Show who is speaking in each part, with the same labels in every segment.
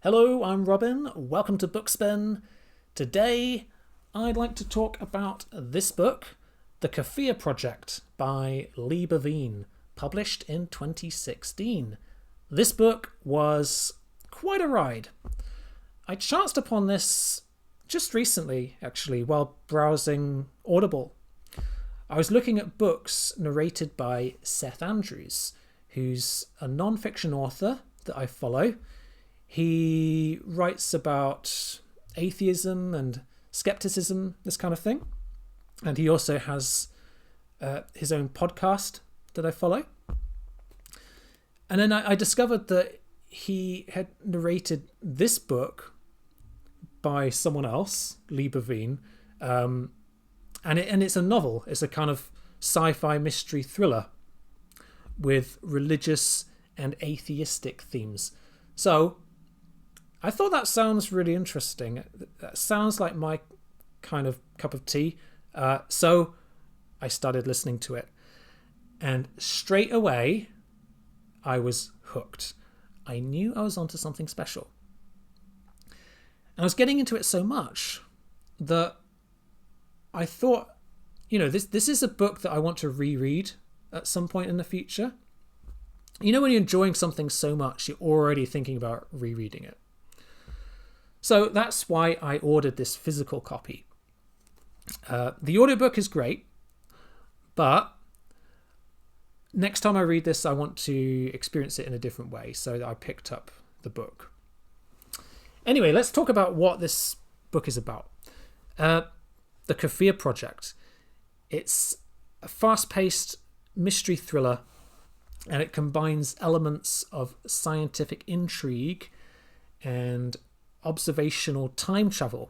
Speaker 1: Hello, I'm Robin. Welcome to Bookspin. Today, I'd like to talk about this book, The Kafir Project by Lee Burvine, published in 2016. This book was quite a ride. I chanced upon this just recently, actually, while browsing Audible. I was looking at books narrated by Seth Andrews, who's a non-fiction author that I follow. He writes about atheism and skepticism, this kind of thing. And he also has his own podcast that I follow. And then I discovered that he had narrated this book by someone else, Lee Burvine. And it's a novel. It's a kind of sci-fi mystery thriller with religious and atheistic themes. So I thought that sounds really interesting. That sounds like my kind of cup of tea. So I started listening to it. And straight away, I was hooked. I knew I was onto something special. And I was getting into it so much that I thought, this is a book that I want to reread at some point in the future. You know, when you're enjoying something so much, you're already thinking about rereading it. So that's why I ordered this physical copy. The audiobook is great, but next time I read this, I want to experience it in a different way. So I picked up the book. Anyway, let's talk about what this book is about. The Kafir Project. It's a fast-paced mystery thriller, and it combines elements of scientific intrigue and observational time travel,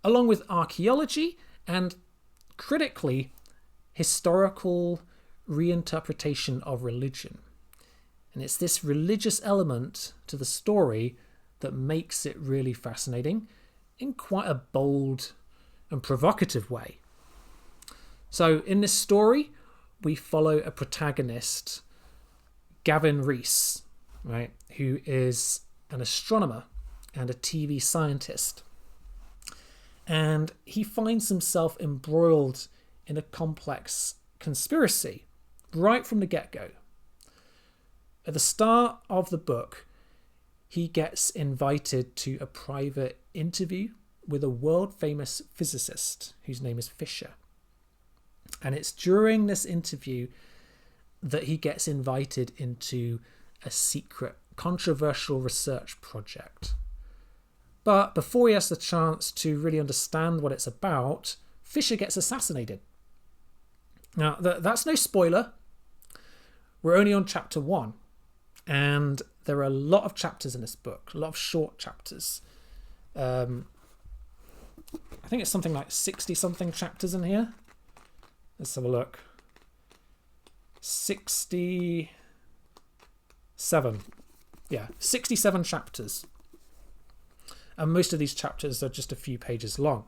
Speaker 1: along with archaeology and, critically, historical reinterpretation of religion. And it's this religious element to the story that makes it really fascinating in quite a bold and provocative way. So in this story, we follow a protagonist, Gavin Rees, right, who is an astronomer and a TV scientist. And he finds himself embroiled in a complex conspiracy right from the get-go. At the start of the book, he gets invited to a private interview with a world-famous physicist whose name is Fisher. And it's during this interview that he gets invited into a secret, controversial research project. But before he has the chance to really understand what it's about, Fisher gets assassinated. Now, that's no spoiler. We're only on chapter 1. And there are a lot of chapters in this book, a lot of short chapters. I think it's something like 60-something chapters in here. Let's have a look. 67. Yeah, 67 chapters. And most of these chapters are just a few pages long.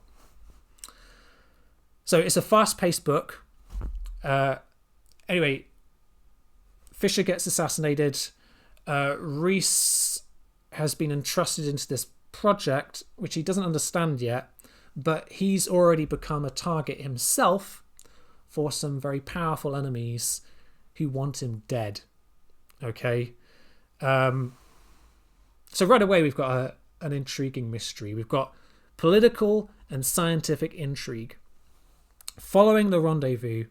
Speaker 1: So it's a fast-paced book. Anyway, Fisher gets assassinated. Rees has been entrusted into this project, which he doesn't understand yet, but he's already become a target himself for some very powerful enemies who want him dead. Okay? So right away we've got an intriguing mystery. We've got political and scientific intrigue. Following the rendezvous,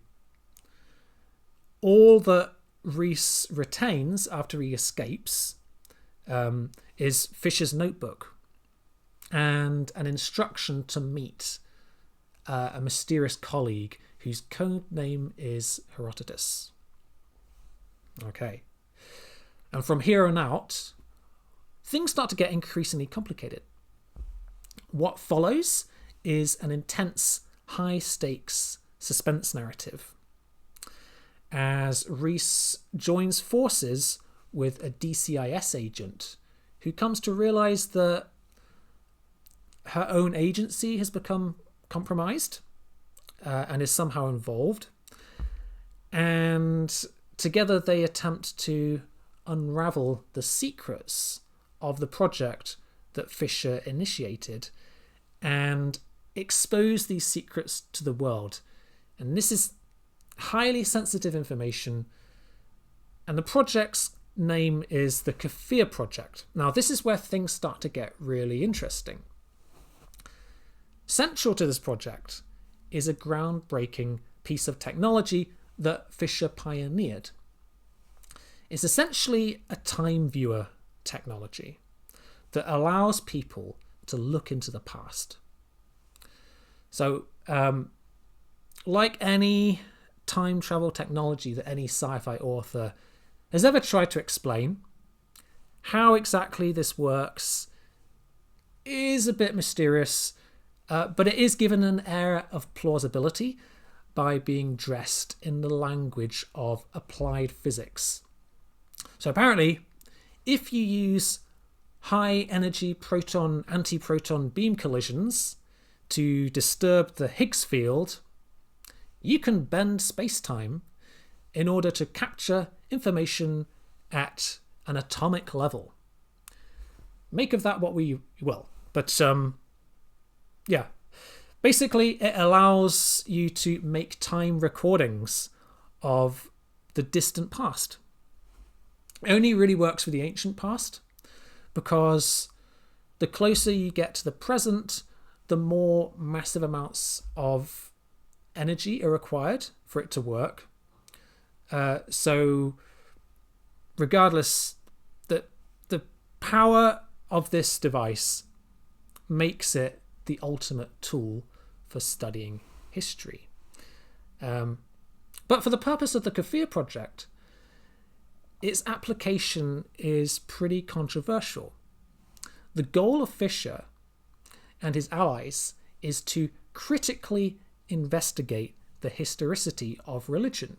Speaker 1: all that Rees retains after he escapes is Fisher's notebook and an instruction to meet a mysterious colleague whose code name is Herodotus. Okay. And from here on out, things start to get increasingly complicated. What follows is an intense, high-stakes suspense narrative as Rees joins forces with a DCIS agent who comes to realise that her own agency has become compromised and is somehow involved. And together they attempt to unravel the secrets of the project that Fisher initiated and expose these secrets to the world. And this is highly sensitive information. And the project's name is the Kafir Project. Now, this is where things start to get really interesting. Central to this project is a groundbreaking piece of technology that Fisher pioneered. It's essentially a time viewer technology that allows people to look into the past. So, like any time travel technology that any sci-fi author has ever tried to explain, how exactly this works is a bit mysterious, but it is given an air of plausibility by being dressed in the language of applied physics. So apparently, if you use high energy proton-antiproton beam collisions to disturb the Higgs field, you can bend space-time in order to capture information at an atomic level. Make of that what we will. But yeah, basically it allows you to make time recordings of the distant past. It only really works for the ancient past, because the closer you get to the present, the more massive amounts of energy are required for it to work. So regardless, the power of this device makes it the ultimate tool for studying history. But for the purpose of the Kafir Project, its application is pretty controversial. The goal of Fisher and his allies is to critically investigate the historicity of religion,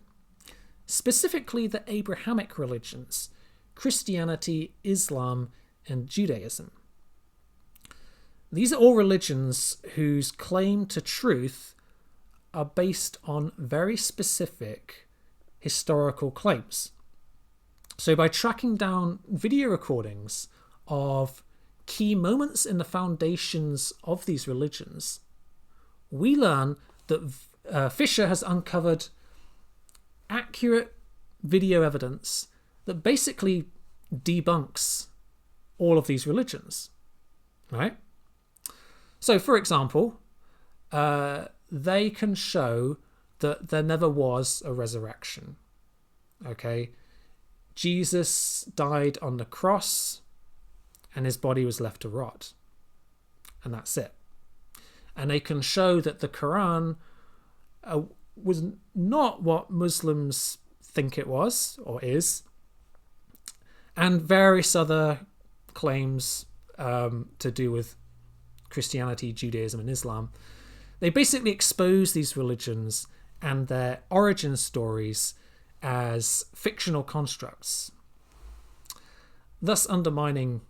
Speaker 1: specifically the Abrahamic religions, Christianity, Islam, and Judaism. These are all religions whose claim to truth are based on very specific historical claims. So by tracking down video recordings of key moments in the foundations of these religions, we learn that Fisher has uncovered accurate video evidence that basically debunks all of these religions, right? So, for example, they can show that there never was a resurrection, okay? Jesus died on the cross and his body was left to rot, and that's it. And they can show that the Quran was not what Muslims think it was or is, and various other claims to do with Christianity, Judaism, and Islam. They basically expose these religions and their origin stories as fictional constructs, thus undermining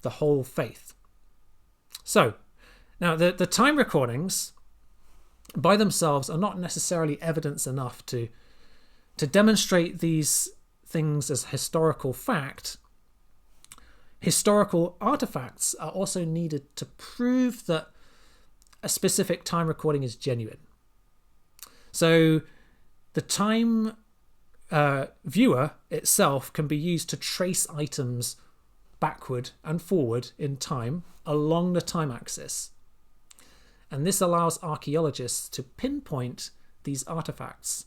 Speaker 1: the whole faith. So, now the time recordings by themselves are not necessarily evidence enough to demonstrate these things as historical fact. Historical artifacts are also needed to prove that a specific time recording is genuine. So the time viewer itself can be used to trace items backward and forward in time along the time axis. And this allows archaeologists to pinpoint these artifacts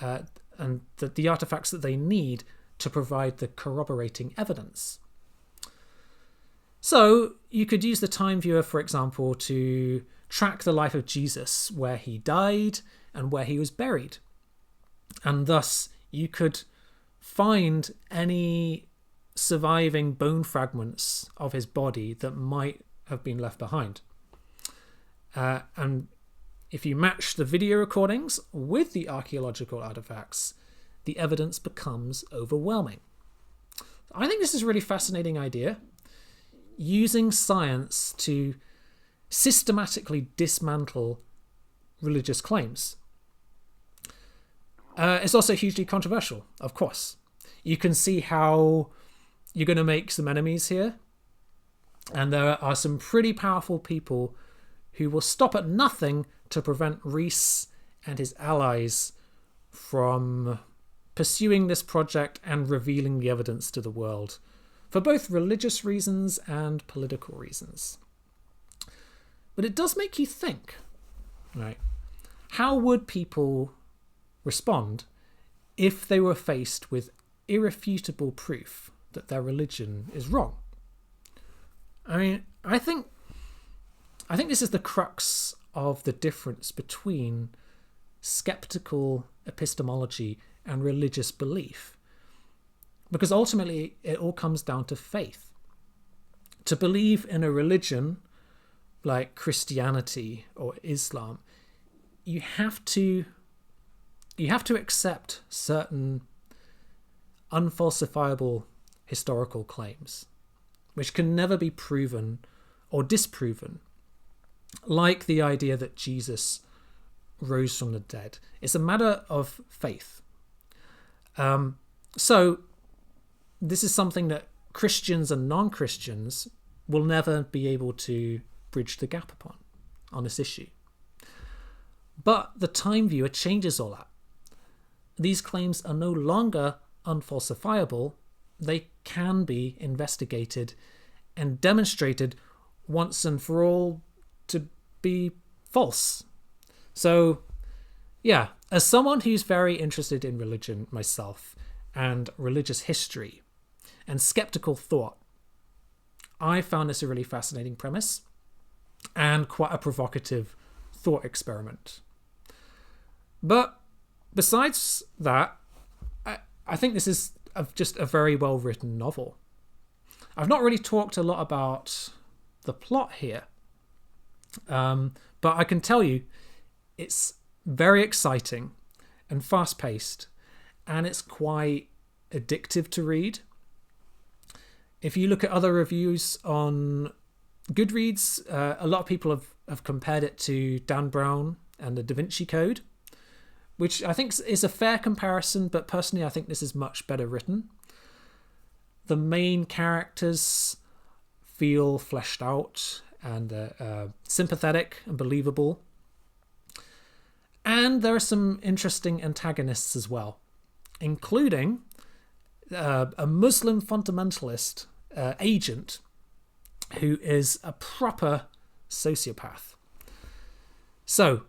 Speaker 1: and the artifacts that they need to provide the corroborating evidence. So you could use the time viewer, for example, to track the life of Jesus, where he died and where he was buried. And thus you could find any surviving bone fragments of his body that might have been left behind. And if you match the video recordings with the archaeological artifacts, the evidence becomes overwhelming. I think this is a really fascinating idea, using science to systematically dismantle religious claims. It's also hugely controversial, of course. You can see how you're going to make some enemies here And there are some pretty powerful people who will stop at nothing to prevent Rees and his allies from pursuing this project and revealing the evidence to the world for both religious reasons and political reasons. But it does make you think, right? How would people respond if they were faced with irrefutable proof that their religion is wrong? I mean, I think this is the crux of the difference between skeptical epistemology and religious belief. Because ultimately, it all comes down to faith. To believe in a religion like Christianity or Islam, you have to accept certain unfalsifiable historical claims, which can never be proven or disproven, like the idea that Jesus rose from the dead. It's a matter of faith. So this is something that Christians and non-Christians will never be able to bridge the gap upon on this issue. But the time viewer changes all that. These claims are no longer unfalsifiable. They can be investigated and demonstrated once and for all to be false. So, yeah, as someone who's very interested in religion myself and religious history and skeptical thought, I found this a really fascinating premise and quite a provocative thought experiment. But besides that, I think this is just a very well-written novel. I've not really talked a lot about the plot here, but I can tell you it's very exciting and fast-paced, and it's quite addictive to read. If you look at other reviews on Goodreads, a lot of people have compared it to Dan Brown and the Da Vinci Code, which I think is a fair comparison, but personally I think this is much better written. The main characters feel fleshed out and sympathetic and believable. And there are some interesting antagonists as well, including a Muslim fundamentalist agent who is a proper sociopath. So,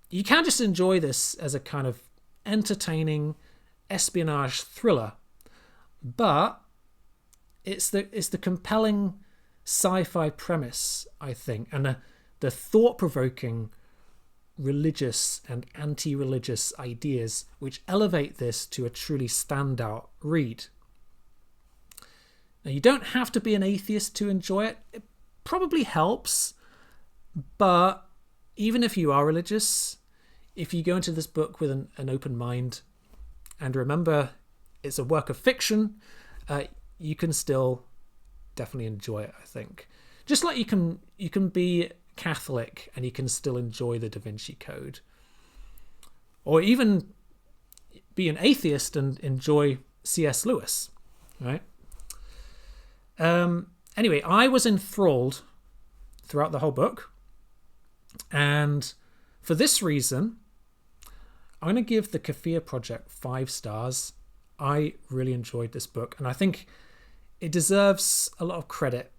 Speaker 1: you can just enjoy this as a kind of entertaining espionage thriller, but it's the compelling sci-fi premise, I think, and the thought-provoking religious and anti-religious ideas which elevate this to a truly standout read. Now, you don't have to be an atheist to enjoy it. It probably helps, but even if you are religious, if you go into this book with an open mind and remember it's a work of fiction, you can still definitely enjoy it, I think. Just like you can be Catholic and you can still enjoy the Da Vinci Code. Or even be an atheist and enjoy C.S. Lewis, right? Anyway, I was enthralled throughout the whole book. And for this reason, I'm going to give the Kafir Project 5 stars. I really enjoyed this book, and I think it deserves a lot of credit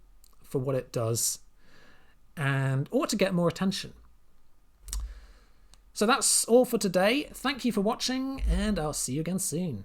Speaker 1: for what it does and ought to get more attention. So that's all for today. Thank you for watching, and I'll see you again soon.